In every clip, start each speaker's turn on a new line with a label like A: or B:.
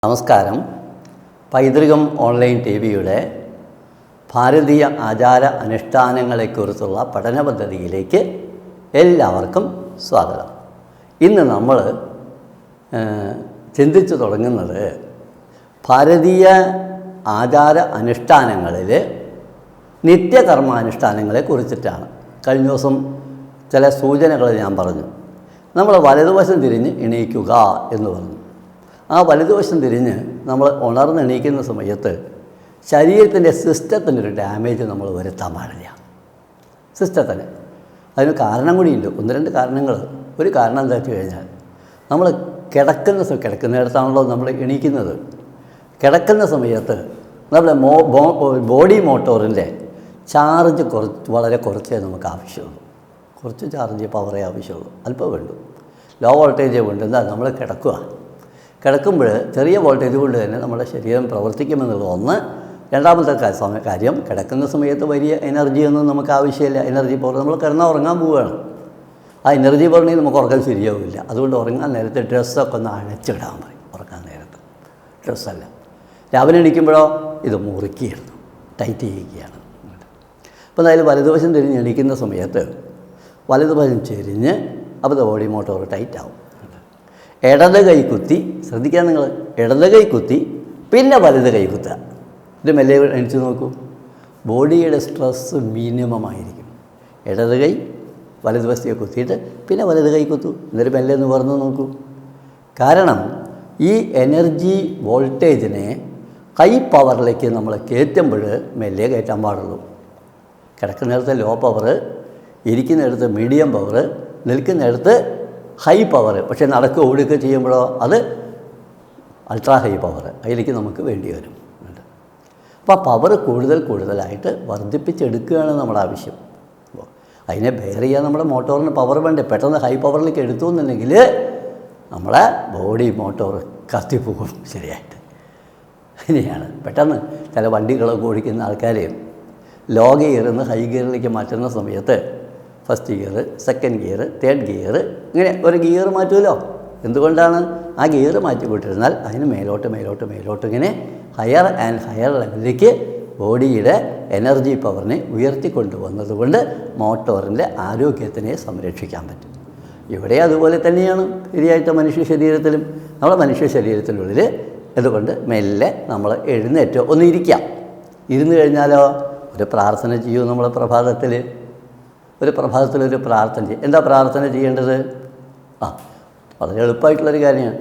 A: നമസ്കാരം. പൈതൃകം online T വിയുടെ ഭാരതീയ ആചാര അനുഷ്ഠാനങ്ങളെക്കുറിച്ചുള്ള പഠന പദ്ധതിയിലേക്ക് എല്ലാവർക്കും സ്വാഗതം. ഇന്ന് നമ്മൾ ചിന്തിച്ചു തുടങ്ങുന്നത് ഭാരതീയ ആചാര അനുഷ്ഠാനങ്ങളിൽ നിത്യകർമാനുഷ്ഠാനങ്ങളെ കുറിച്ചിട്ടാണ്. കഴിഞ്ഞ ദിവസം ചില സൂചനകൾ ഞാൻ പറഞ്ഞു. നമ്മൾ വലതുവശം തിരിഞ്ഞ് എണീക്കുക എന്ന് പറഞ്ഞു. ആ വലതുവശം തിരിഞ്ഞ് നമ്മൾ ഉണർന്നെണീക്കുന്ന സമയത്ത് ശരീരത്തിൻ്റെ സിസ്റ്റത്തിനൊരു ഡാമേജ് നമ്മൾ വരുത്താൻ പാടില്ല. സിസ്റ്റത്തിന് അതിന് കാരണം കൂടിയുണ്ട്, ഒന്ന് രണ്ട് കാരണങ്ങൾ. ഒരു കാരണം എന്താ വെച്ച് കഴിഞ്ഞാൽ നമ്മൾ കിടക്കുന്നിടത്താണല്ലോ നമ്മൾ എണീക്കുന്നത്. കിടക്കുന്ന സമയത്ത് നമ്മുടെ ബോഡി മോട്ടോറിൻ്റെ ചാർജ് വളരെ കുറച്ചേ നമുക്ക് ആവശ്യമുള്ളൂ. കുറച്ച് ചാർജ് പവറേ ആവശ്യമുള്ളൂ, അല്പം വേണ്ടു. ലോ വോൾട്ടേജ് വേണ്ടു. എന്താ നമ്മൾ കിടക്കുമ്പോൾ ചെറിയ വോൾട്ടേജ് കൊണ്ട് തന്നെ നമ്മുടെ ശരീരം പ്രവർത്തിക്കുമെന്നുള്ളത് ഒന്ന്. രണ്ടാമത്തെ കാര്യം, കിടക്കുന്ന സമയത്ത് വലിയ എനർജിയൊന്നും നമുക്ക് ആവശ്യമില്ല. എനർജി പവർ നമ്മൾ ഉറങ്ങാൻ പോവുകയാണ്. ആ എനർജി പവറിനെങ്കിൽ നമുക്ക് ഉറങ്ങാൻ ശരിയാവില്ല. അതുകൊണ്ട് ഉറങ്ങാൻ നേരത്തെ ഡ്രസ്സൊക്കെ ഒന്ന് അഴച്ചിടാൻ പറയും. ഉറങ്ങാൻ നേരത്ത് ഡ്രസ്സല്ല. രാവിലെ എണീക്കുമ്പോഴോ ഇത് മുറുക്കിയിരുന്നു, ടൈറ്റ് ചെയ്യുകയാണ്. അപ്പോൾ എന്തായാലും വലതുവശം തിരിഞ്ഞ് എണീക്കുന്ന സമയത്ത് വലതുവശം ചെരിഞ്ഞ് അപ്പോൾ ബോഡി മോട്ടോർ ടൈറ്റാവും. ഇടത് കൈ കുത്തി, ശ്രദ്ധിക്കാൻ നിങ്ങൾ, ഇടത് കൈ കുത്തി പിന്നെ വലത് കൈ കുത്തുക. ഇത് മെല്ലെ എണിച്ച് നോക്കൂ. ബോഡിയുടെ സ്ട്രെസ്സ് മിനിമമായിരിക്കും. ഇടത് കൈ വലതുവശത്തേക്ക് കുത്തിയിട്ട് പിന്നെ വലത് കൈ കുത്തു. എന്നിട്ട് മെല്ലെ ഒന്ന് പറഞ്ഞു നോക്കൂ. കാരണം ഈ എനർജി വോൾട്ടേജിനെ ഹൈ പവറിലേക്ക് നമ്മൾ കയറ്റുമ്പോൾ മെല്ലെ കയറ്റാൻ പാടുള്ളൂ. കിടക്കുന്നിടത്ത് ലോ പവർ, ഇരിക്കുന്നിടത്ത് മീഡിയം പവർ, നിൽക്കുന്നിടത്ത് ഹൈ പവർ. പക്ഷേ നടക്കുക ഓടുക ചെയ്യുമ്പോഴോ അത് അൾട്രാ ഹൈ പവർ, അതിലേക്ക് നമുക്ക് വേണ്ടി വരും. അപ്പോൾ പവർ കൂടുതലായിട്ട് വർദ്ധിപ്പിച്ചെടുക്കുകയാണ് നമ്മുടെ ആവശ്യം. അപ്പോൾ അതിനെ ബെയർ ചെയ്യാൻ നമ്മുടെ മോട്ടോറിന് പവർ വേണ്ടേ. പെട്ടെന്ന് ഹൈ പവറിലേക്ക് എടുത്തു എന്നുണ്ടെങ്കിൽ നമ്മളെ ബോഡി മോട്ടോർ കത്തിപ്പോകും ശരിയായിട്ട്. ഇനിയാണ് പെട്ടെന്ന് ചില വണ്ടികളൊക്കെ ഓടിക്കുന്ന ആൾക്കാർ ലോ ഗിയറിൽ നിന്ന് ഹൈ ഗിയറിലേക്ക് മാറ്റുന്ന സമയത്ത് first gear, second gear, third gear, ഇങ്ങനെ ഒരു ഗിയർ മാറ്റുമല്ലോ. എന്തുകൊണ്ടാണ്? ആ ഗിയർ മാറ്റിക്കൊണ്ടിരുന്നാൽ അതിന് മേലോട്ട് ഇങ്ങനെ ഹയർ ആൻഡ് ഹയർ ലെവലിലേക്ക് ബോഡിയുടെ എനർജി പവറിനെ ഉയർത്തിക്കൊണ്ടുവന്നതുകൊണ്ട് മോട്ടോറിൻ്റെ ആരോഗ്യത്തിനെ സംരക്ഷിക്കാൻ പറ്റും. ഇവിടെ അതുപോലെ തന്നെയാണ് ശരിയായിട്ട് മനുഷ്യ ശരീരത്തിലും. നമ്മുടെ മനുഷ്യ ശരീരത്തിനുള്ളിൽ അതുകൊണ്ട് മെല്ലെ നമ്മൾ എഴുന്നേറ്റോ ഒന്ന് ഇരിക്കാം. ഇരുന്ന് കഴിഞ്ഞാലോ ഒരു പ്രാർത്ഥന ചെയ്യൂ. നമ്മൾ ഒരു പ്രഭാതത്തിലൊരു പ്രാർത്ഥന ചെയ്യും. എന്താ പ്രാർത്ഥന ചെയ്യേണ്ടത്? വളരെ എളുപ്പമായിട്ടുള്ളൊരു കാര്യമാണ്.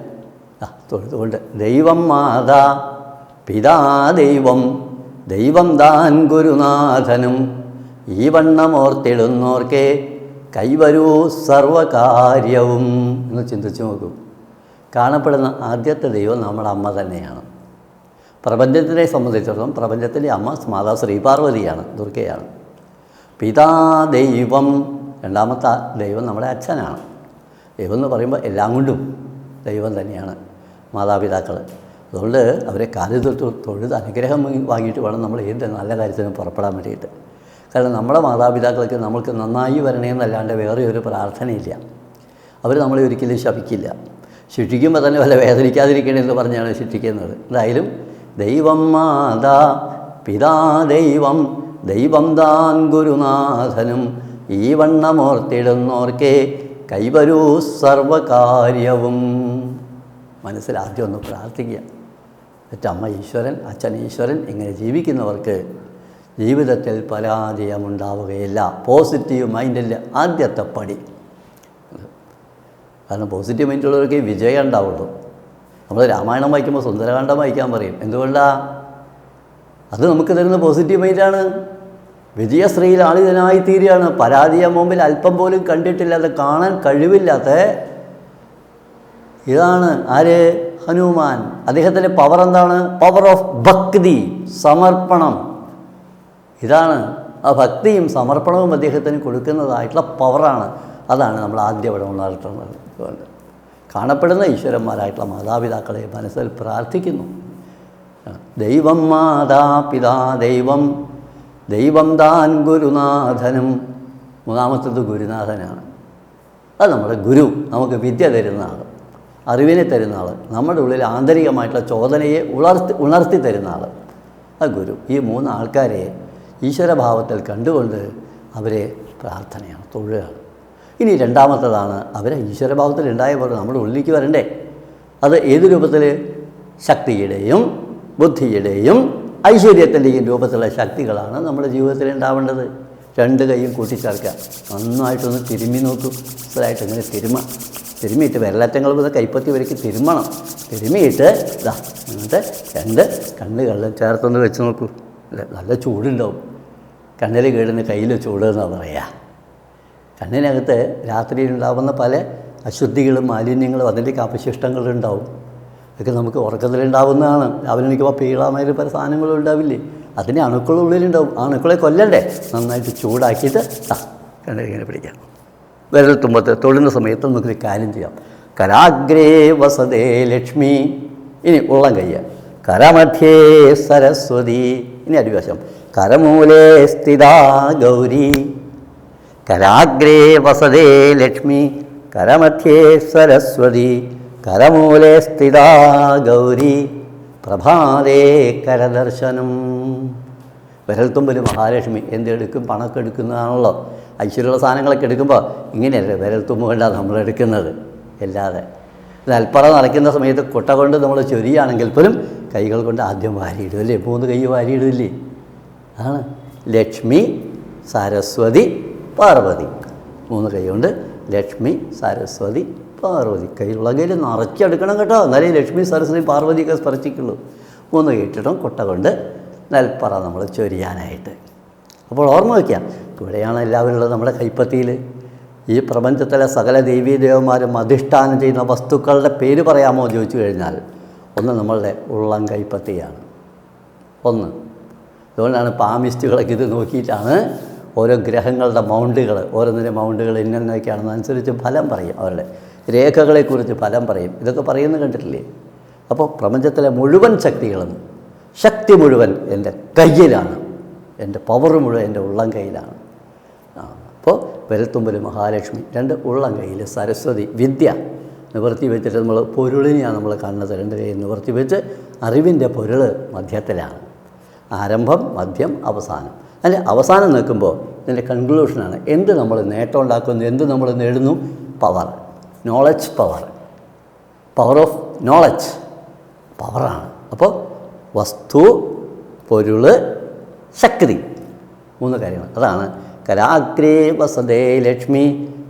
A: തൊഴുതുകൊണ്ട് ദൈവം മാതാ പിതാ ദൈവം, ദൈവം താൻ ഗുരുനാഥനും, ഈ വണ്ണമോർത്തിടുന്നോർക്കേ കൈവരൂ സർവകാര്യവും എന്ന് ചിന്തിച്ചു നോക്കൂ. കാണപ്പെടുന്ന ആദ്യത്തെ ദൈവം നമ്മുടെ അമ്മ തന്നെയാണ്. പ്രപഞ്ചത്തിനെ സംബന്ധിച്ചിടത്തോളം പ്രപഞ്ചത്തിൻ്റെ അമ്മ മാതാ ശ്രീപാർവതിയാണ്, ദുർഗയാണ്. പിതാ ദൈവം, രണ്ടാമത്തെ ദൈവം നമ്മുടെ അച്ഛനാണ്. ദൈവം എന്ന് പറയുമ്പോൾ എല്ലാം കൊണ്ടും ദൈവം തന്നെയാണ് മാതാപിതാക്കൾ. അതുകൊണ്ട് അവരെ കാലിൽ തൊഴുത് അനുഗ്രഹം വാങ്ങിയിട്ട് വേണം നമ്മൾ ഏത് നല്ല കാര്യത്തിനും പുറപ്പെടാൻ വേണ്ടിയിട്ട്. കാരണം നമ്മുടെ മാതാപിതാക്കൾക്ക് നമ്മൾക്ക് നന്നായി വരണേന്നല്ലാണ്ട് വേറെ ഒരു പ്രാർത്ഥനയില്ല. അവർ നമ്മളെ ഒരിക്കലും ശപിക്കില്ല. ശിക്ഷിക്കുമ്പോൾ തന്നെ വല്ല വേദനിക്കാതിരിക്കണമെന്ന് പറഞ്ഞാണ് ശിക്ഷിക്കുന്നത്. എന്തായാലും ദൈവം മാതാ പിതാ ദൈവം, ദൈവം താൻ ഗുരുനാഥനും, ഈ വണ്ണമോർത്തിടുന്നോർക്കേ കൈവരൂ സർവകാര്യവും. മനസ്സിലാദ്യം ഒന്ന് പ്രാർത്ഥിക്കുക. അമ്മ ഈശ്വരൻ, അച്ഛൻ ഈശ്വരൻ, ഇങ്ങനെ ജീവിക്കുന്നവർക്ക് ജീവിതത്തിൽ പരാജയമുണ്ടാവുകയില്ല. പോസിറ്റീവ് മൈൻഡിൻ്റെ ആദ്യത്തെ പടി. കാരണം പോസിറ്റീവ് മൈൻഡുള്ളവർക്ക് വിജയം ഉണ്ടാവുള്ളൂ. നമ്മൾ രാമായണം വായിക്കുമ്പോൾ സുന്ദരകാന്ഡം വായിക്കാൻ പറയും. എന്തുകൊണ്ടാണ്? അത് നമുക്ക് തരുന്ന പോസിറ്റീവ് മൈൻഡാണ്. വിജയശ്രീയിൽ ആളിതനായി തീരുകയാണ്. പരാജയം മുമ്പിൽ അല്പം പോലും കണ്ടിട്ടില്ലാത്ത, കാണാൻ കഴിവില്ലാത്ത ഇതാണ് ആര്? ഹനുമാൻ. അദ്ദേഹത്തിൻ്റെ പവർ എന്താണ്? പവർ ഓഫ് ഭക്തി, സമർപ്പണം. ഇതാണ് ആ ഭക്തിയും സമർപ്പണവും അദ്ദേഹത്തിന് കൊടുക്കുന്നതായിട്ടുള്ള പവറാണ്. അതാണ് നമ്മൾ ആദ്യം ഇവിടെ ഉണർത്തുന്നത്. അതുകൊണ്ട് കാണപ്പെടുന്ന ഈശ്വരന്മാരായിട്ടുള്ള മാതാപിതാക്കളെ മനസ്സിൽ പ്രാർത്ഥിക്കുന്നു. ദൈവം മാതാ പിതാ ദൈവം, ദൈവം താൻ ഗുരുനാഥനും. മൂന്നാമത്തത് ഗുരുനാഥനാണ്. അത് നമ്മുടെ ഗുരു, നമുക്ക് വിദ്യ തരുന്ന ആൾ. അറിവിനെ തരുന്ന ആൾ, നമ്മുടെ ഉള്ളിൽ ആന്തരികമായിട്ടുള്ള ചോദനയെ ഉണർത്തി തരുന്ന ആൾ, ആ ഗുരു. ഈ 3 ആൾക്കാരെ ഈശ്വരഭാവത്തിൽ കണ്ടുകൊണ്ട് അവരെ പ്രാർത്ഥനയാണ്, തൊഴുകയാണ്. ഇനി രണ്ടാമത്തതാണ്, അവരെ ഈശ്വരഭാവത്തിൽ ഉണ്ടായപ്പോൾ നമ്മുടെ ഉള്ളിലേക്ക് വരണ്ടേ. അത് ഏത് രൂപത്തിൽ? ശക്തിയുടെയും ബുദ്ധിയുടെയും ഐശ്വര്യത്തിൻ്റെയും രൂപത്തിലുള്ള ശക്തികളാണ് നമ്മുടെ ജീവിതത്തിൽ ഉണ്ടാവേണ്ടത്. 2 കൈയും കൂട്ടിച്ചേർക്കുക, നന്നായിട്ടൊന്ന് തിരുമ്മി നോക്കൂ. മനസ്സിലായിട്ട് ഇങ്ങനെ തിരുമ്മിയിട്ട് വിരലറ്റങ്ങൾ മുതൽ കൈപ്പത്തി വരയ്ക്ക് തിരുമ്മണം. തിരുമ്മിയിട്ട് ഇതാ എന്നിട്ട് 2 കണ്ണുകളിലും ചേർത്തൊന്ന് വെച്ച് നോക്കൂ. നല്ല ചൂടുണ്ടാവും. കണ്ണിൽ കീഴുന്ന കയ്യിൽ ചൂടെന്നാണ് പറയുക. കണ്ണിനകത്ത് രാത്രിയിലുണ്ടാകുന്ന പല അശുദ്ധികളും മാലിന്യങ്ങളും അതിൻ്റെയൊക്കെ അവശിഷ്ടങ്ങളുണ്ടാവും. ഇതൊക്കെ നമുക്ക് ഉറക്കത്തിലുണ്ടാവുന്നതാണ്. രാവിലെ എണീക്കുമ്പോൾ പീളാമാതിരി പല സാധനങ്ങളും ഉണ്ടാവില്ലേ, അതിൻ്റെ അണുക്കളുള്ളിലുണ്ടാവും. ആ അണുക്കളെ കൊല്ലണ്ടേ? നന്നായിട്ട് ചൂടാക്കിയിട്ട് കണ്ണിലിങ്ങനെ പിടിക്കാം. വിരൽ തുമ്പത്ത് തൊഴുന്ന സമയത്ത് നമുക്കൊരു കാര്യം ചെയ്യാം. കരാഗ്രേ വസതേ ലക്ഷ്മി. ഇനി ഉള്ളം കയ്യ. കരമധ്യേ സരസ്വതി. ഇനി അടിവശം. കരമൂലേ സ്ഥിതാ ഗൗരി. കരാഗ്രേ വസതേ ലക്ഷ്മി, കരമധ്യേ സരസ്വതി, കരമൂലേ സ്ഥിതാ ഗൗരി, പ്രഭാതേ കരദർശനം. വിരൽത്തുമ്പിൽ മഹാലക്ഷ്മി. എന്തെടുക്കും? പണമൊക്കെ എടുക്കുന്നതാണല്ലോ. ഐശ്വര്യമുള്ള സാധനങ്ങളൊക്കെ എടുക്കുമ്പോൾ ഇങ്ങനെയല്ലേ വിരൽത്തുമ്പ് കൊണ്ടാണ് നമ്മളെടുക്കുന്നത്. അല്ലാതെ നെൽപ്പറ നിറയ്ക്കുന്ന സമയത്ത് കുട്ട കൊണ്ട് നമ്മൾ ചൊരിയാണെങ്കിൽ പോലും കൈകൾ കൊണ്ട് ആദ്യം വാരിയിടും അല്ലേ? 3 കൈ വാരിയിടില്ലേ? ആണ് ലക്ഷ്മി, സരസ്വതി, പാർവതി. 3 കൈ കൊണ്ട് ലക്ഷ്മി, സരസ്വതി, പാർവതി. കയ്യിലുള്ള കയ്യിൽ നിറച്ചെടുക്കണം കേട്ടോ, എന്നാലേ ലക്ഷ്മി, സരസ്വതി, പാർവതിയൊക്കെ സ്പർശിക്കുള്ളൂ. 3 കൈ ഇട്ടിട്ടും കുട്ട കൊണ്ട് നെൽപ്പറ നമ്മൾ ചൊരിയാനായിട്ട്. അപ്പോൾ ഓർമ്മ വയ്ക്കാം, ഇവിടെയാണ് എല്ലാവരും ഉള്ളത് നമ്മുടെ കൈപ്പത്തിയിൽ. ഈ പ്രപഞ്ചത്തിലെ സകല ദേവീദേവന്മാരും അധിഷ്ഠാനം ചെയ്യുന്ന വസ്തുക്കളുടെ പേര് പറയാമോ ചോദിച്ചു കഴിഞ്ഞാൽ, ഒന്ന് നമ്മളുടെ ഉള്ളം കൈപ്പത്തിയാണ്. ഒന്ന്. അതുകൊണ്ടാണ് പാമിസ്റ്റുകളൊക്കെ ഇത് നോക്കിയിട്ടാണ് ഓരോ ഗ്രഹങ്ങളുടെ മൗണ്ടുകൾ, ഓരോന്നിൻ്റെ മൗണ്ടുകൾ ഇന്നൊക്കെയാണെന്ന് അനുസരിച്ച് ഫലം പറയും. അവരുടെ രേഖകളെക്കുറിച്ച് ഫലം പറയും. ഇതൊക്കെ പറയുന്നത് കണ്ടിട്ടില്ലേ? അപ്പോൾ പ്രപഞ്ചത്തിലെ മുഴുവൻ ശക്തികളും, ശക്തി മുഴുവൻ എൻ്റെ കയ്യിലാണ്. എൻ്റെ പവർ മുഴുവൻ എൻ്റെ ഉള്ളം കയ്യിലാണ്. അപ്പോൾ വിരൽത്തുമ്പിൽ മഹാലക്ഷ്മി, 2 ഉള്ളം കയ്യിൽ സരസ്വതി. വിദ്യ നിവർത്തി വെച്ചിട്ട് നമ്മൾ പൊരുളിനെയാണ് നമ്മൾ കാണുന്നത്. 2 കൈ നിവർത്തി വെച്ച് അറിവിൻ്റെ പൊരുൾ മധ്യത്തിലാണ്. ആരംഭം, മധ്യം, അവസാനം. അല്ലെ അവസാനം നിൽക്കുമ്പോൾ ഇതിൻ്റെ കൺക്ലൂഷനാണ്. എന്ത് നമ്മൾ നേട്ടം ഉണ്ടാക്കുന്നു, എന്ത് നമ്മൾ നേടുന്നു? Power, knowledge power, power of knowledge പവറാണ്. അപ്പോൾ വസ്തു, പൊരുള്, ശക്തി, 3 കാര്യങ്ങൾ. അതാണ് കരാഗ്രേ വസതേ ലക്ഷ്മി,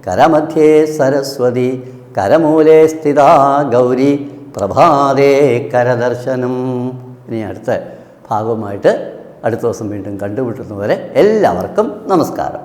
A: കരമധ്യേ സരസ്വതി, കരമൂലേ സ്ഥിതാ ഗൗരി, പ്രഭാതേ കരദർശനം. ഇനി അടുത്ത ഭാഗവുമായിട്ട് അടുത്ത ദിവസം വീണ്ടും കണ്ടുമുട്ടുന്നവരെ എല്ലാവർക്കും നമസ്കാരം.